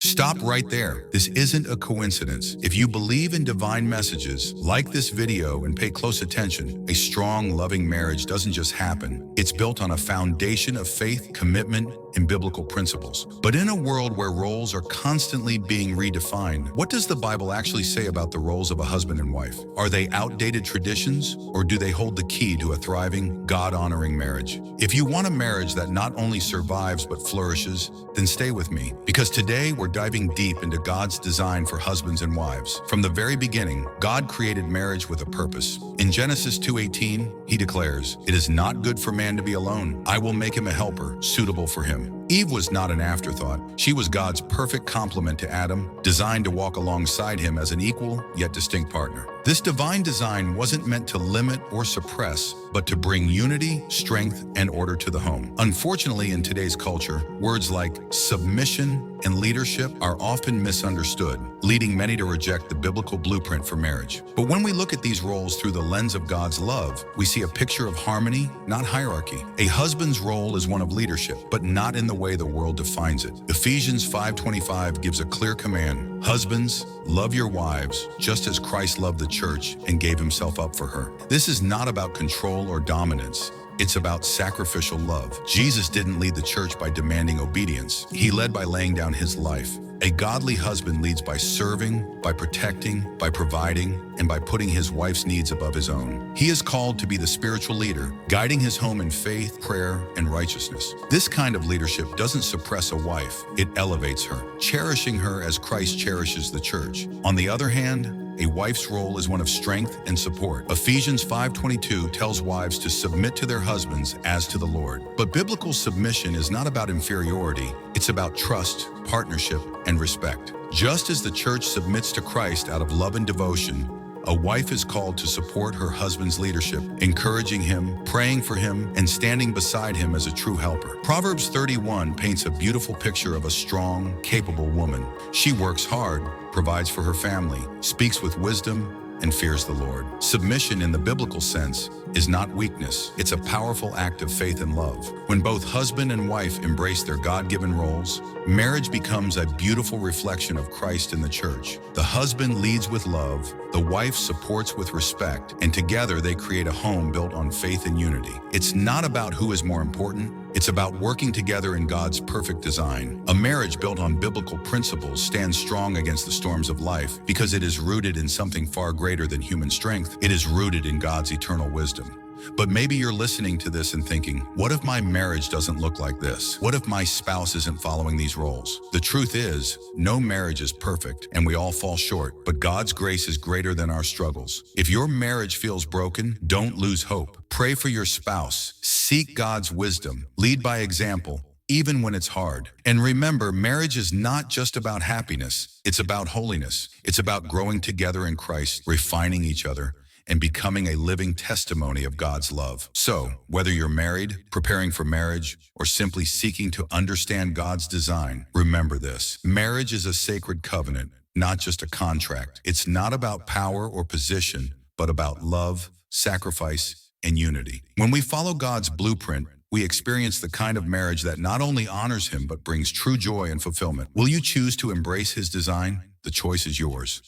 Stop right there. This isn't a coincidence. If you believe in divine messages, like this video and pay close attention. A strong, loving marriage doesn't just happen. It's built on a foundation of faith, commitment, and biblical principles. But in a world where roles are constantly being redefined, what does the Bible actually say about the roles of a husband and wife? Are they outdated traditions, or do they hold the key to a thriving, God-honoring marriage? If you want a marriage that not only survives but flourishes, then stay with me, because today we're diving deep into God's design for husbands and wives. From the very beginning, God created marriage with a purpose. In Genesis 2:18, he declares, "It is not good for man to be alone. I will make him a helper suitable for him." Eve was not an afterthought. She was God's perfect complement to Adam, designed to walk alongside him as an equal yet distinct partner. This divine design wasn't meant to limit or suppress, but to bring unity, strength, and order to the home. Unfortunately, in today's culture, words like submission and leadership are often misunderstood, leading many to reject the biblical blueprint for marriage. But when we look at these roles through the lens of God's love, we see a picture of harmony, not hierarchy. A husband's role is one of leadership, but not in the way the world defines it. Ephesians 5:25 gives a clear command: "Husbands, love your wives, just as Christ loved the church and gave himself up for her." This is not about control or dominance. It's about sacrificial love. Jesus didn't lead the church by demanding obedience. He led by laying down his life. A godly husband leads by serving, by protecting, by providing, and by putting his wife's needs above his own. He is called to be the spiritual leader, guiding his home in faith, prayer, and righteousness. This kind of leadership doesn't suppress a wife, it elevates her, cherishing her as Christ cherishes the church. On the other hand, a wife's role is one of strength and support. Ephesians 5:22 tells wives to submit to their husbands as to the Lord. But biblical submission is not about inferiority, it's about trust, partnership, and respect. Just as the church submits to Christ out of love and devotion, a wife is called to support her husband's leadership, encouraging him, praying for him, and standing beside him as a true helper. Proverbs 31 paints a beautiful picture of a strong, capable woman. She works hard, provides for her family, speaks with wisdom, and fears the Lord. Submission in the biblical sense is not weakness. It's a powerful act of faith and love. When both husband and wife embrace their God-given roles, marriage becomes a beautiful reflection of Christ in the church. The husband leads with love, the wife supports with respect, and together they create a home built on faith and unity. It's not about who is more important. It's about working together in God's perfect design. A marriage built on biblical principles stands strong against the storms of life because it is rooted in something far greater than human strength. It is rooted in God's eternal wisdom. But maybe you're listening to this and thinking, what if my marriage doesn't look like this? What if my spouse isn't following these roles? The truth is, no marriage is perfect, and we all fall short, but God's grace is greater than our struggles. If your marriage feels broken, don't lose hope. Pray for your spouse. Seek God's wisdom. Lead by example, even when it's hard. And remember, marriage is not just about happiness. It's about holiness. It's about growing together in Christ, refining each other, and becoming a living testimony of God's love. So, whether you're married, preparing for marriage, or simply seeking to understand God's design, remember this: marriage is a sacred covenant, not just a contract. It's not about power or position, but about love, sacrifice, and unity. When we follow God's blueprint, we experience the kind of marriage that not only honors Him, but brings true joy and fulfillment. Will you choose to embrace His design? The choice is yours.